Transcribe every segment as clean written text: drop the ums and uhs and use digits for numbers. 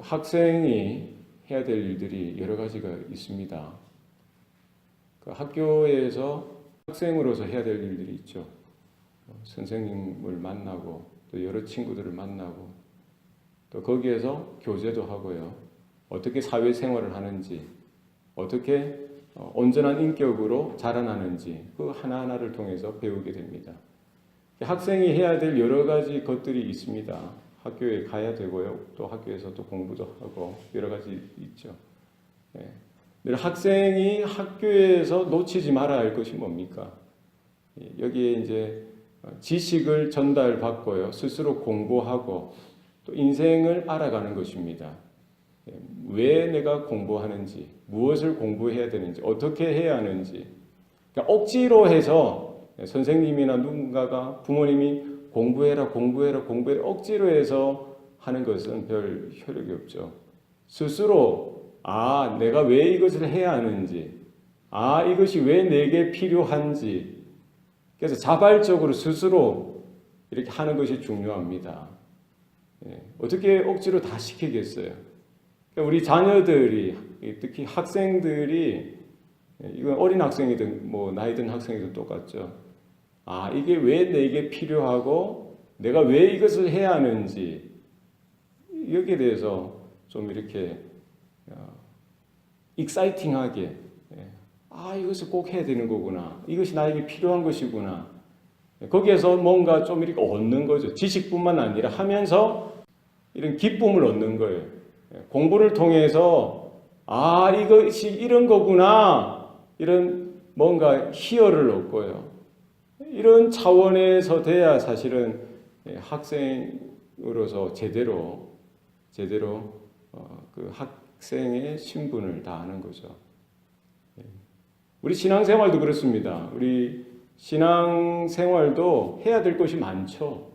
학생이 해야 될 일들이 여러 가지가 있습니다. 그 학교에서 학생으로서 해야 될 일들이 있죠. 선생님을 만나고 또 여러 친구들을 만나고 또 거기에서 교제도 하고요. 어떻게 사회생활을 하는지, 어떻게 온전한 인격으로 자라나는지 그 하나하나를 통해서 배우게 됩니다. 학생이 해야 될 여러 가지 것들이 있습니다. 학교에 가야 되고요. 또 학교에서 또 공부도 하고 여러 가지 있죠. 학생이 학교에서 놓치지 말아야 할 것이 뭡니까? 여기에 이제 지식을 전달받고요. 스스로 공부하고 또 인생을 알아가는 것입니다. 왜 내가 공부하는지, 무엇을 공부해야 되는지, 어떻게 해야 하는지. 그러니까 억지로 해서 선생님이나 누군가가 부모님이 공부해라 억지로 해서 하는 것은 별 효력이 없죠. 스스로 내가 왜 이것을 해야 하는지, 이것이 왜 내게 필요한지, 그래서 자발적으로 스스로 이렇게 하는 것이 중요합니다. 어떻게 억지로 다 시키겠어요? 그러니까 우리 자녀들이, 특히 학생들이, 이건 어린 학생이든 나이 든 학생이든 똑같죠. 이게 왜 내게 필요하고 내가 왜 이것을 해야 하는지 여기에 대해서 좀 이렇게 익사이팅하게 이것을 꼭 해야 되는 거구나. 이것이 나에게 필요한 것이구나. 거기에서 뭔가 좀 이렇게 얻는 거죠. 지식뿐만 아니라 하면서 이런 기쁨을 얻는 거예요. 공부를 통해서 이것이 이런 거구나. 이런 뭔가 희열을 얻고요. 이런 차원에서 돼야 사실은 학생으로서 제대로 그 학생의 신분을 다하는 거죠. 우리 신앙생활도 그렇습니다. 우리 신앙생활도 해야 될 것이 많죠.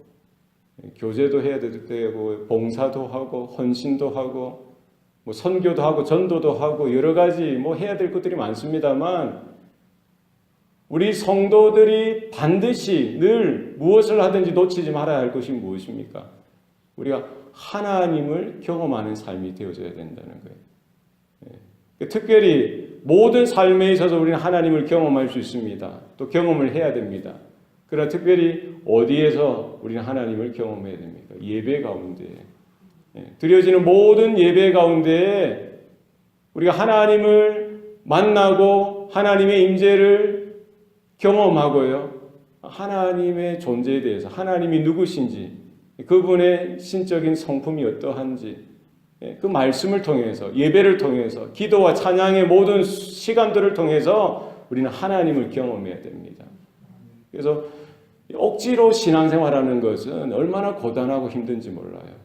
교제도 해야 되고 봉사도 하고 헌신도 하고 선교도 하고 전도도 하고 여러 가지 해야 될 것들이 많습니다만 우리 성도들이 반드시 늘 무엇을 하든지 놓치지 말아야 할 것이 무엇입니까? 우리가 하나님을 경험하는 삶이 되어져야 된다는 거예요. 특별히 모든 삶에 있어서 우리는 하나님을 경험할 수 있습니다. 또 경험을 해야 됩니다. 그러나 특별히 어디에서 우리는 하나님을 경험해야 됩니까? 예배 가운데. 드려지는 모든 예배 가운데 우리가 하나님을 만나고 하나님의 임재를 경험하고요. 하나님의 존재에 대해서 하나님이 누구신지 그분의 신적인 성품이 어떠한지 그 말씀을 통해서 예배를 통해서 기도와 찬양의 모든 시간들을 통해서 우리는 하나님을 경험해야 됩니다. 그래서 억지로 신앙생활하는 것은 얼마나 고단하고 힘든지 몰라요.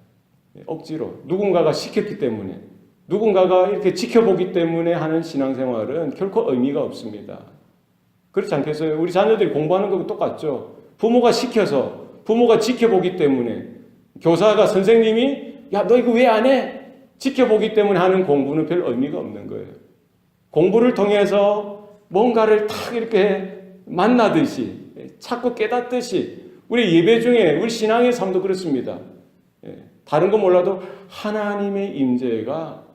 억지로 누군가가 시켰기 때문에 누군가가 이렇게 지켜보기 때문에 하는 신앙생활은 결코 의미가 없습니다. 그렇지 않겠어요? 우리 자녀들이 공부하는 거랑 똑같죠. 부모가 시켜서 부모가 지켜보기 때문에 교사가 선생님이 너 이거 왜 안 해? 지켜보기 때문에 하는 공부는 별 의미가 없는 거예요. 공부를 통해서 뭔가를 탁 이렇게 만나듯이 찾고 깨닫듯이 우리 예배 중에 우리 신앙의 삶도 그렇습니다. 다른 건 몰라도 하나님의 임재가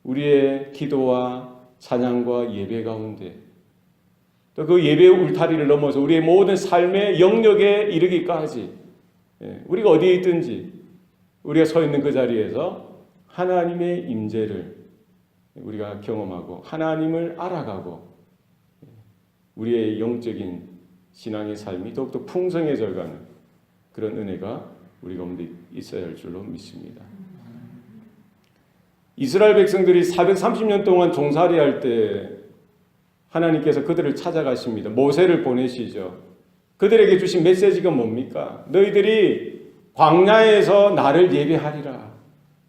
우리의 기도와 찬양과 예배 가운데 또 그 예배의 울타리를 넘어서 우리의 모든 삶의 영역에 이르기까지 우리가 어디에 있든지 우리가 서 있는 그 자리에서 하나님의 임재를 우리가 경험하고 하나님을 알아가고 우리의 영적인 신앙의 삶이 더욱더 풍성해져가는 그런 은혜가 우리 가운데 있어야 할 줄로 믿습니다. 이스라엘 백성들이 430년 동안 종살이할 때 하나님께서 그들을 찾아가십니다. 모세를 보내시죠. 그들에게 주신 메시지가 뭡니까? 너희들이 광야에서 나를 예배하리라.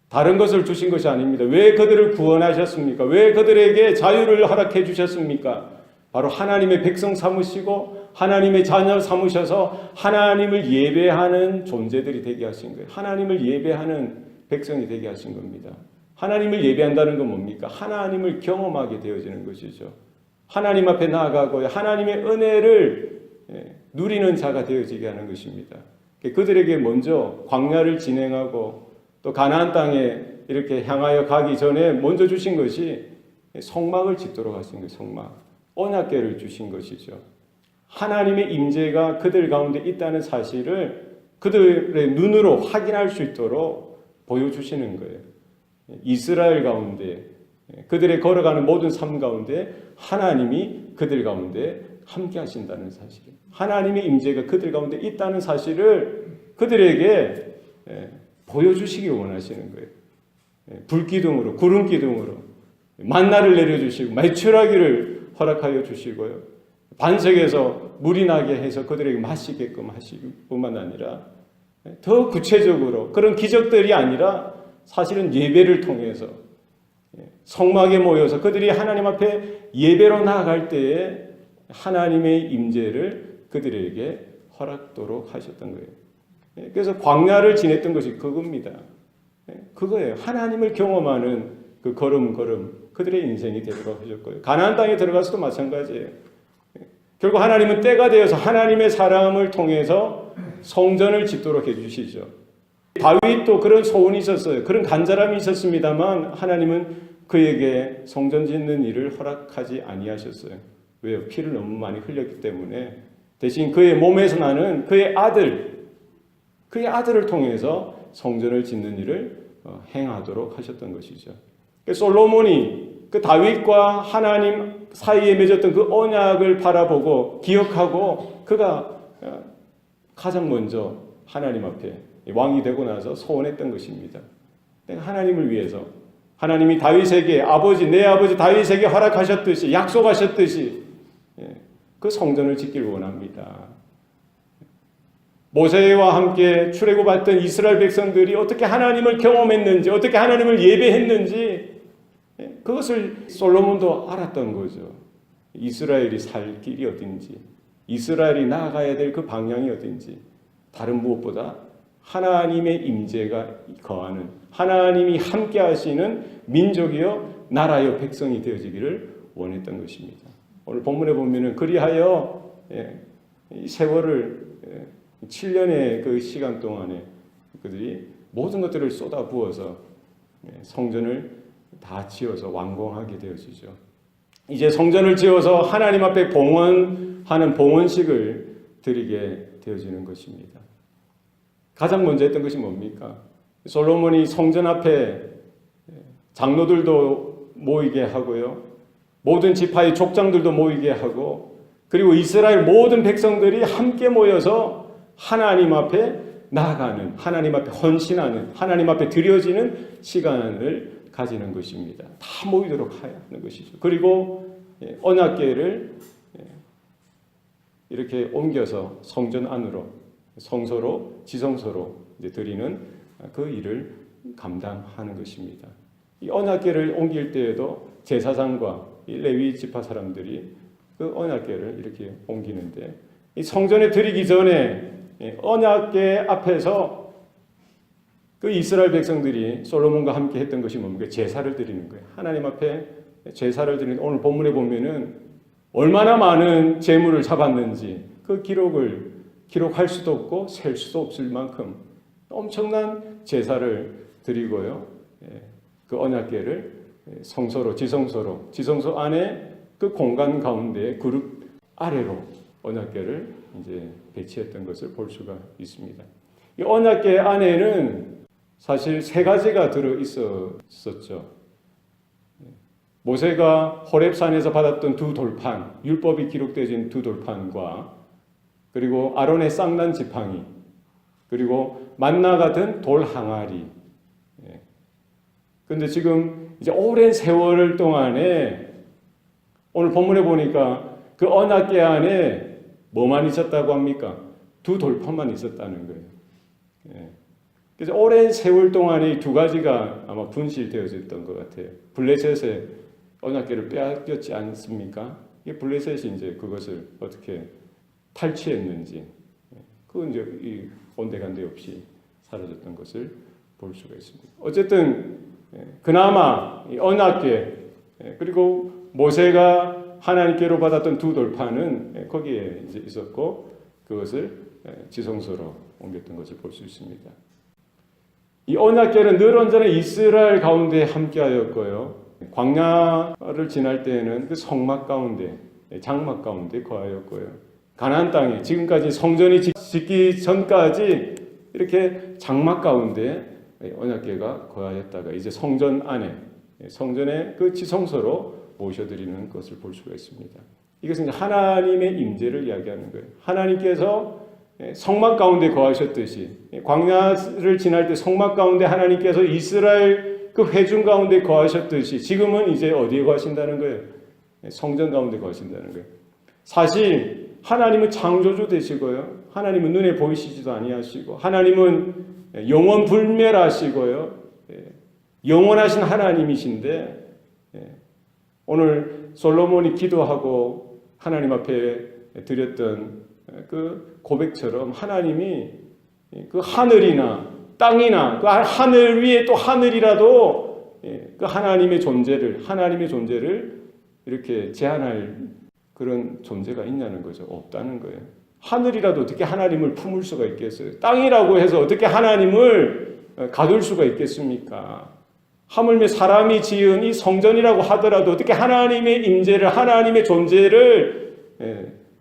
다른 것을 주신 것이 아닙니다. 왜 그들을 구원하셨습니까? 왜 그들에게 자유를 허락해 주셨습니까? 바로 하나님의 백성 삼으시고 하나님의 자녀 삼으셔서 하나님을 예배하는 존재들이 되게 하신 거예요. 하나님을 예배하는 백성이 되게 하신 겁니다. 하나님을 예배한다는 건 뭡니까? 하나님을 경험하게 되어지는 것이죠. 하나님 앞에 나아가고 하나님의 은혜를 누리는 자가 되어지게 하는 것입니다. 그들에게 먼저 광야를 진행하고 또 가나안 땅에 이렇게 향하여 가기 전에 먼저 주신 것이 성막을 짓도록 하신 거예요. 성막. 언약궤를 주신 것이죠. 하나님의 임재가 그들 가운데 있다는 사실을 그들의 눈으로 확인할 수 있도록 보여주시는 거예요. 이스라엘 가운데 그들의 걸어가는 모든 삶 가운데 하나님이 그들 가운데 함께 하신다는 사실, 하나님의 임재가 그들 가운데 있다는 사실을 그들에게 보여주시기 원하시는 거예요. 불기둥으로, 구름기둥으로 만나를 내려주시고 매출하기를 허락하여 주시고요. 반석에서 물이 나게 해서 그들에게 마시게끔 하실 뿐만 아니라 더 구체적으로 그런 기적들이 아니라 사실은 예배를 통해서 성막에 모여서 그들이 하나님 앞에 예배로 나아갈 때에 하나님의 임재를 그들에게 허락도록 하셨던 거예요. 그래서 광야를 지냈던 것이 그겁니다. 그거예요. 하나님을 경험하는 그 걸음걸음 그들의 인생이 되도록 하셨고요. 가나안 땅에 들어가서도 마찬가지예요. 결국 하나님은 때가 되어서 하나님의 사람을 통해서 성전을 짓도록 해주시죠. 다윗도 그런 소원이 있었어요. 그런 간절함이 있었습니다만 하나님은 그에게 성전 짓는 일을 허락하지 아니하셨어요. 왜요? 피를 너무 많이 흘렸기 때문에. 대신 그의 몸에서 나는 그의 아들을 통해서 성전을 짓는 일을 행하도록 하셨던 것이죠. 솔로몬이 그 다윗과 하나님 사이에 맺었던 그 언약을 바라보고 기억하고 그가 가장 먼저 하나님 앞에 왕이 되고 나서 소원했던 것입니다. 내가 하나님을 위해서 하나님이 다윗에게 내 아버지 다윗에게 허락하셨듯이 약속하셨듯이 그 성전을 짓길 원합니다. 모세와 함께 출애굽했던 이스라엘 백성들이 어떻게 하나님을 경험했는지, 어떻게 하나님을 예배했는지 그것을 솔로몬도 알았던 거죠. 이스라엘이 살 길이 어딘지, 이스라엘이 나아가야 될 그 방향이 어딘지, 다른 무엇보다 하나님의 임재가 거하는, 하나님이 함께 하시는 민족이요 나라요 백성이 되어지기를 원했던 것입니다. 오늘 본문에 보면은 그리하여 이 세월을 7년의 그 시간 동안에 그들이 모든 것들을 쏟아부어서 성전을 다 지어서 완공하게 되어지죠. 이제 성전을 지어서 하나님 앞에 봉헌하는 봉헌식을 드리게 되어지는 것입니다. 가장 먼저 했던 것이 뭡니까? 솔로몬이 성전 앞에 장로들도 모이게 하고요. 모든 지파의 족장들도 모이게 하고 그리고 이스라엘 모든 백성들이 함께 모여서 하나님 앞에 나아가는, 하나님 앞에 헌신하는, 하나님 앞에 드려지는 시간을 가지는 것입니다. 다 모이도록 하는 것이죠. 그리고 언약궤를 이렇게 옮겨서 성전 안으로, 성소로, 지성소로 드리는 그 일을 감당하는 것입니다. 이 언약궤를 옮길 때에도 제사장과 레위 지파 사람들이 그 언약궤를 이렇게 옮기는데 이 성전에 드리기 전에 언약궤 앞에서 그 이스라엘 백성들이 솔로몬과 함께 했던 것이 뭡니까? 제사를 드리는 거예요. 하나님 앞에 제사를 드리는, 오늘 본문에 보면은 얼마나 많은 제물을 잡았는지 그 기록을 기록할 수도 없고 셀 수도 없을 만큼 엄청난 제사를 드리고요. 그 언약궤를 성소로, 지성소 안에 그 공간 가운데 그룹 아래로 언약궤를 이제 배치했던 것을 볼 수가 있습니다. 이 언약궤 안에는 사실 세 가지가 들어 있었죠. 모세가 호렙산에서 받았던 두 돌판, 율법이 기록되어진 두 돌판과 그리고 아론의 쌍난 지팡이, 그리고 만나 같은 돌 항아리. 그런데 지금 이제 오랜 세월 동안에 오늘 본문에 보니까 그 언약궤 안에 뭐만 있었다고 합니까? 두 돌판만 있었다는 거예요. 그래서 오랜 세월 동안에 이 두 가지가 아마 분실되어졌던 것 같아요. 블레셋에 언약궤를 빼앗겼지 않습니까? 이 블레셋이 이제 그것을 어떻게 탈취했는지, 그건 이제 이 온데간데 없이 사라졌던 것을 볼 수가 있습니다. 어쨌든 그나마 이 언약궤 그리고 모세가 하나님께로 받았던 두 돌판은 거기에 이제 있었고 그것을 지성소로 옮겼던 것을 볼 수 있습니다. 이 언약궤는 늘 언제나 이스라엘 가운데 함께하였고요. 광야를 지날 때에는 그 성막 가운데, 장막 가운데 거하였고요. 가나안 땅에 지금까지 성전이 짓기 전까지 이렇게 장막 가운데 언약궤가 거하였다가 이제 성전 안에, 성전의 그 지성소로 모셔드리는 것을 볼 수가 있습니다. 이것은 하나님의 임재를 이야기하는 거예요. 하나님께서 성막 가운데 거하셨듯이 광야를 지날 때 성막 가운데 하나님께서 이스라엘 그 회중 가운데 거하셨듯이 지금은 이제 어디에 거하신다는 거예요? 성전 가운데 거하신다는 거예요. 사실 하나님은 창조주 되시고요. 하나님은 눈에 보이시지도 아니하시고 하나님은 영원 불멸하시고요. 영원하신 하나님이신데 오늘 솔로몬이 기도하고 하나님 앞에 드렸던 그 고백처럼 하나님이 그 하늘이나 땅이나 그 하늘 위에 또 하늘이라도 그 하나님의 존재를 이렇게 제한할 그런 존재가 있냐는 거죠. 없다는 거예요. 하늘이라도 어떻게 하나님을 품을 수가 있겠어요? 땅이라고 해서 어떻게 하나님을 가둘 수가 있겠습니까? 하물며 사람이 지은 이 성전이라고 하더라도 어떻게 하나님의 임재를, 하나님의 존재를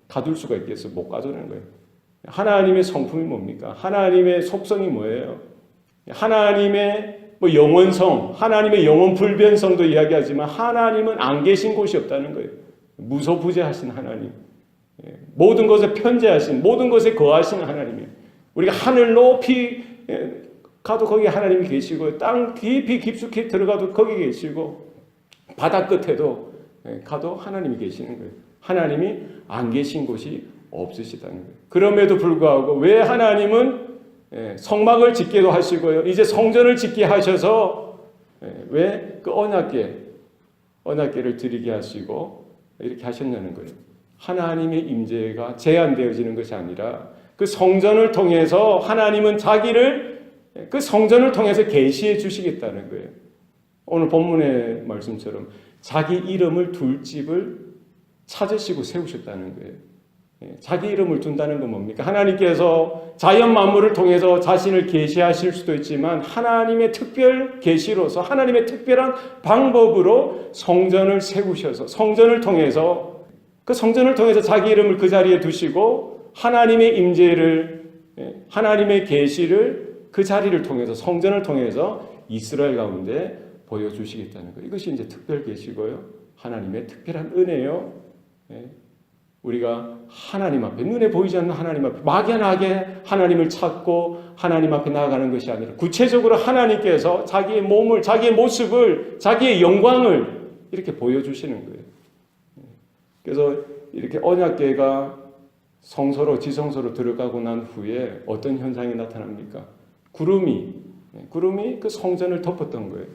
가둘 수가 있겠어요? 못 가두는 거예요. 하나님의 성품이 뭡니까? 하나님의 속성이 뭐예요? 하나님의 영원성, 하나님의 영원 불변성도 이야기하지만 하나님은 안 계신 곳이 없다는 거예요. 무소부재하신 하나님, 모든 것에 편재하신, 모든 것에 거하신 하나님이에요. 우리가 하늘 높이 가도 거기 하나님이 계시고 땅 깊이 깊숙이 들어가도 거기 계시고 바다 끝에도 가도 하나님이 계시는 거예요. 하나님이 안 계신 곳이 없으시다는 거예요. 그럼에도 불구하고 왜 하나님은 성막을 짓게도 하시고요. 이제 성전을 짓게 하셔서 왜 그 언약궤를 드리게 하시고 이렇게 하셨냐는 거예요. 하나님의 임재가 제한되어지는 것이 아니라 그 성전을 통해서 하나님은 자기를 그 성전을 통해서 계시해 주시겠다는 거예요. 오늘 본문의 말씀처럼 자기 이름을 둘 집을 찾으시고 세우셨다는 거예요. 자기 이름을 둔다는 건 뭡니까? 하나님께서 자연 만물을 통해서 자신을 계시하실 수도 있지만 하나님의 특별 계시로서 하나님의 특별한 방법으로 성전을 세우셔서 성전을 통해서 그 성전을 통해서 자기 이름을 그 자리에 두시고 하나님의 임재를 하나님의 계시를 그 자리를 통해서 성전을 통해서 이스라엘 가운데 보여주시겠다는 거예요. 이것이 이제 특별 계시고요. 하나님의 특별한 은혜요. 우리가 하나님 앞에 눈에 보이지 않는 하나님 앞에 막연하게 하나님을 찾고 하나님 앞에 나아가는 것이 아니라 구체적으로 하나님께서 자기의 몸을, 자기의 모습을, 자기의 영광을 이렇게 보여주시는 거예요. 그래서 이렇게 언약궤가 성소로 지성소로 들어가고 난 후에 어떤 현상이 나타납니까? 구름이 그 성전을 덮었던 거예요.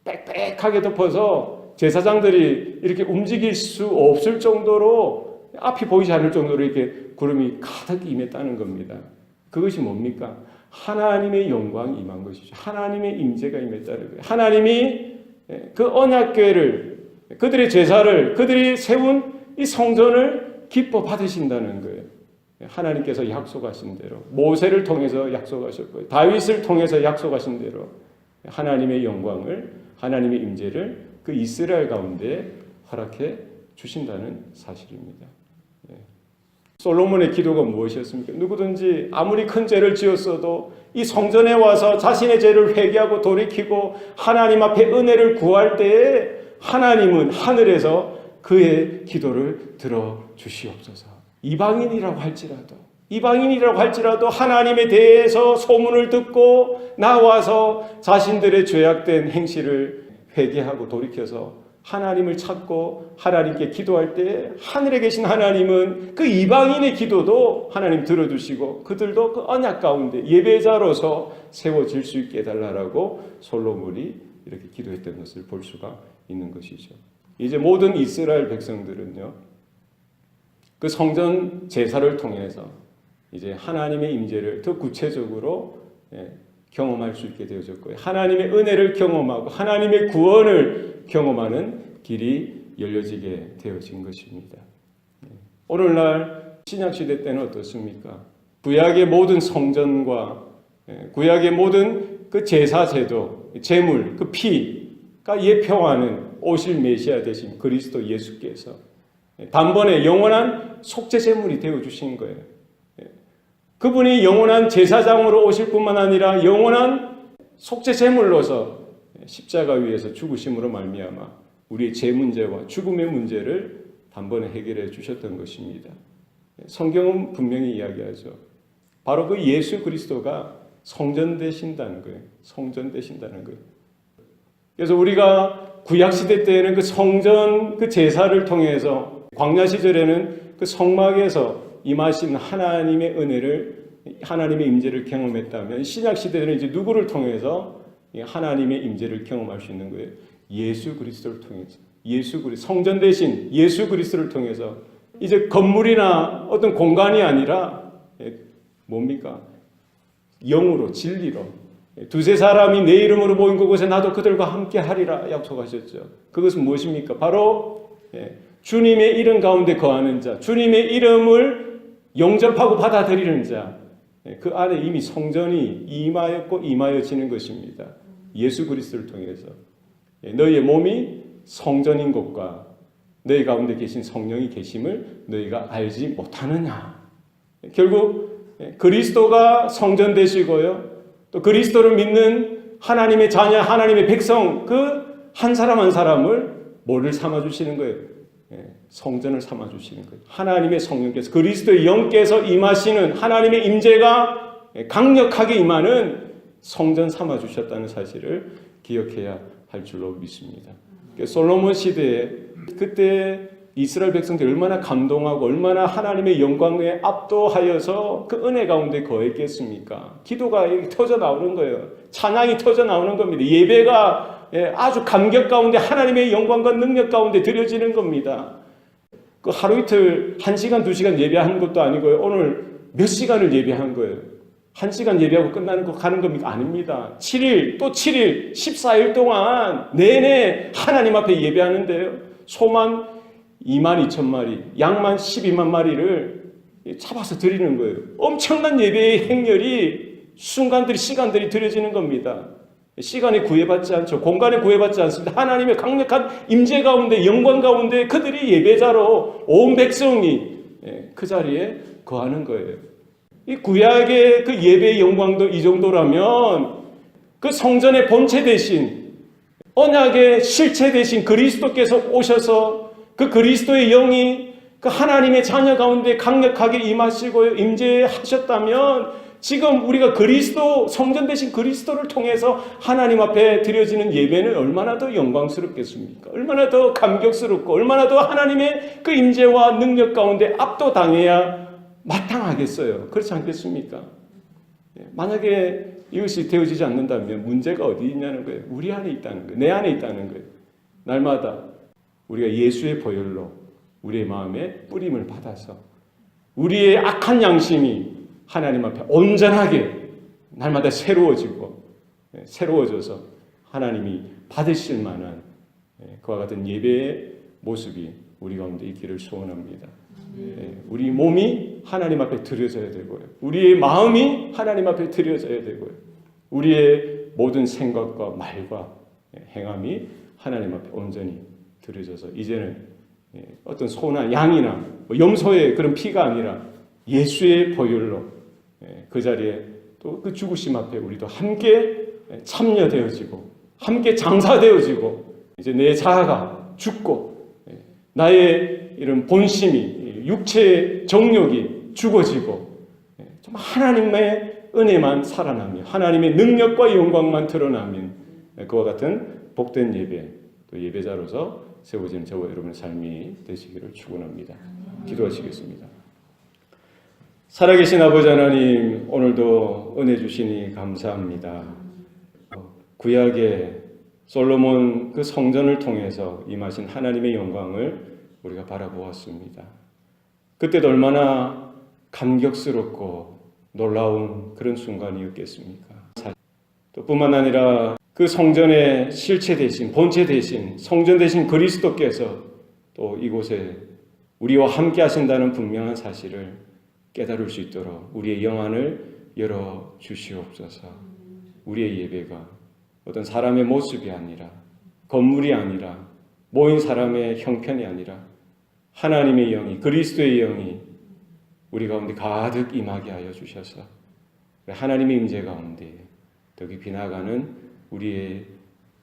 빽빽하게 덮어서 제사장들이 이렇게 움직일 수 없을 정도로 앞이 보이지 않을 정도로 이렇게 구름이 가득 임했다는 겁니다. 그것이 뭡니까? 하나님의 영광이 임한 것이죠. 하나님의 임재가 임했다는 거예요. 하나님이 그 언약궤를, 그들의 제사를, 그들이 세운 이 성전을 기뻐 받으신다는 거예요. 하나님께서 약속하신 대로 모세를 통해서 약속하셨고요. 다윗을 통해서 약속하신 대로 하나님의 영광을, 하나님의 임재를 그 이스라엘 가운데 허락해 주신다는 사실입니다. 솔로몬의 기도가 무엇이었습니까? 누구든지 아무리 큰 죄를 지었어도 이 성전에 와서 자신의 죄를 회개하고 돌이키고 하나님 앞에 은혜를 구할 때에 하나님은 하늘에서 그의 기도를 들어주시옵소서. 이방인이라고 할지라도 하나님에 대해서 소문을 듣고 나와서 자신들의 죄악된 행실을 회개하고 돌이켜서 하나님을 찾고 하나님께 기도할 때 하늘에 계신 하나님은 그 이방인의 기도도 하나님 들어주시고 그들도 그 언약 가운데 예배자로서 세워질 수 있게 해달라고 솔로몬이 이렇게 기도했던 것을 볼 수가 있는 것이죠. 이제 모든 이스라엘 백성들은요, 그 성전 제사를 통해서 이제 하나님의 임재를 더 구체적으로 경험할 수 있게 되어졌고요. 하나님의 은혜를 경험하고 하나님의 구원을 경험하는 길이 열려지게 되어진 것입니다. 오늘날 신약시대 때는 어떻습니까? 구약의 모든 성전과 구약의 모든 그 제사 제도, 제물, 그 피가 예표하는 오실 메시아 되신 그리스도 예수께서 단번에 영원한 속죄 제물이 되어 주신 거예요. 그분이 영원한 제사장으로 오실 뿐만 아니라 영원한 속죄 제물로서 십자가 위에서 죽으심으로 말미암아 우리의 죄 문제와 죽음의 문제를 단번에 해결해 주셨던 것입니다. 성경은 분명히 이야기하죠. 바로 그 예수 그리스도가 성전되신다는 거예요. 성전되신다는 거예요. 그래서 우리가 구약시대 때에는 그 성전 그 제사를 통해서 광야 시절에는 그 성막에서 임하신 하나님의 은혜를 하나님의 임재를 경험했다면 신약 시대에는 이제 누구를 통해서 하나님의 임재를 경험할 수 있는 거예요. 예수 그리스도를 통해서. 예수 그리스도 성전 대신 예수 그리스도를 통해서 이제 건물이나 어떤 공간이 아니라 뭡니까? 영으로 진리로 두세 사람이 내 이름으로 모인 그곳에 나도 그들과 함께 하리라 약속하셨죠. 그것은 무엇입니까? 바로 주님의 이름 가운데 거하는 자, 주님의 이름을 영접하고 받아들이는 자, 그 안에 이미 성전이 임하였고 임하여지는 것입니다. 예수 그리스도를 통해서 너희의 몸이 성전인 것과 너희 가운데 계신 성령이 계심을 너희가 알지 못하느냐. 결국 그리스도가 성전 되시고요. 또 그리스도를 믿는 하나님의 자녀, 하나님의 백성 그 한 사람 한 사람을 뭐를 삼아주시는 거예요? 성전을 삼아주시는 거예요. 하나님의 성령께서 그리스도의 영께서 임하시는 하나님의 임재가 강력하게 임하는 성전 삼아주셨다는 사실을 기억해야 할 줄로 믿습니다. 솔로몬 시대에 그때 이스라엘 백성들이 얼마나 감동하고 얼마나 하나님의 영광에 압도하여서 그 은혜 가운데 거했겠습니까? 기도가 터져 나오는 거예요. 찬양이 터져 나오는 겁니다. 예배가 아주 감격 가운데 하나님의 영광과 능력 가운데 드려지는 겁니다. 그 하루 이틀 1시간, 2시간 예배하는 것도 아니고요. 오늘 몇 시간을 예배한 거예요. 1시간 예배하고 끝나는 거 가는 겁니까? 아닙니다. 7일, 또 7일, 14일 동안 내내 하나님 앞에 예배하는데요. 소만 22,000마리, 양만 12만 마리를 잡아서 드리는 거예요. 엄청난 예배의 행렬이 순간들이, 시간들이 드려지는 겁니다. 시간에 구애받지 않죠. 공간에 구애받지 않습니다. 하나님의 강력한 임재 가운데, 영광 가운데 그들이 예배자로 온 백성이 그 자리에 거하는 거예요. 이 구약의 그 예배의 영광도 이 정도라면 그 성전의 본체 대신 언약의 실체 대신 그리스도께서 오셔서 그 그리스도의 영이 그 하나님의 자녀 가운데 강력하게 임하시고 임재하셨다면 지금 우리가 그리스도 성전 대신 그리스도를 통해서 하나님 앞에 드려지는 예배는 얼마나 더 영광스럽겠습니까? 얼마나 더 감격스럽고 얼마나 더 하나님의 그 임재와 능력 가운데 압도당해야 마땅하겠어요. 그렇지 않겠습니까? 만약에 이것이 되어지지 않는다면 문제가 어디 있냐는 거예요. 우리 안에 있다는 거예요. 내 안에 있다는 거예요. 날마다 우리가 예수의 보혈로 우리의 마음에 뿌림을 받아서 우리의 악한 양심이 하나님 앞에 온전하게 날마다 새로워져서 하나님이 받으실 만한 그와 같은 예배의 모습이 우리 가운데 있기를 소원합니다. 우리 몸이 하나님 앞에 드려져야 되고요. 우리의 마음이 하나님 앞에 드려져야 되고요. 우리의 모든 생각과 말과 행함이 하나님 앞에 온전히 드려져서 이제는 어떤 소나 양이나 염소의 그런 피가 아니라 예수의 보혈로 그 자리에 또 그 죽으심 앞에 우리도 함께 참여되어지고 함께 장사되어지고 이제 내 자아가 죽고 나의 이런 본심이 육체의 정욕이 죽어지고 정말 하나님의 은혜만 살아나며 하나님의 능력과 영광만 드러나면 그와 같은 복된 예배 또 예배자로서 세워지는 저와 여러분의 삶이 되시기를 축원합니다. 기도하시겠습니다. 살아계신 아버지 하나님, 오늘도 은혜 주시니 감사합니다. 구약의 솔로몬 그 성전을 통해서 임하신 하나님의 영광을 우리가 바라보았습니다. 그때도 얼마나 감격스럽고 놀라운 그런 순간이었겠습니까? 또 뿐만 아니라 그 성전의 실체 대신, 본체 대신, 성전 대신 그리스도께서 또 이곳에 우리와 함께 하신다는 분명한 사실을 깨달을 수 있도록 우리의 영안을 열어 주시옵소서. 우리의 예배가 어떤 사람의 모습이 아니라, 건물이 아니라, 모인 사람의 형편이 아니라 하나님의 영이, 그리스도의 영이 우리 가운데 가득 임하게 하여 주셔서 하나님의 임재 가운데 더 깊이 나가는 우리의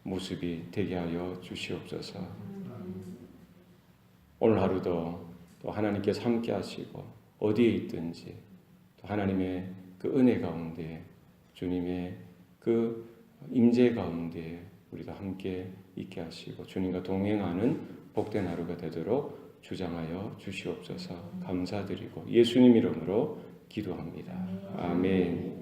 모습이 되게 하여 주시옵소서. 오늘 하루도 또 하나님께서 함께 하시고 어디에 있든지 또 하나님의 그 은혜 가운데, 주님의 그 임재 가운데 우리가 함께 있게 하시고 주님과 동행하는 복된 하루가 되도록 주장하여 주시옵소서. 감사드리고 예수님 이름으로 기도합니다. 아멘.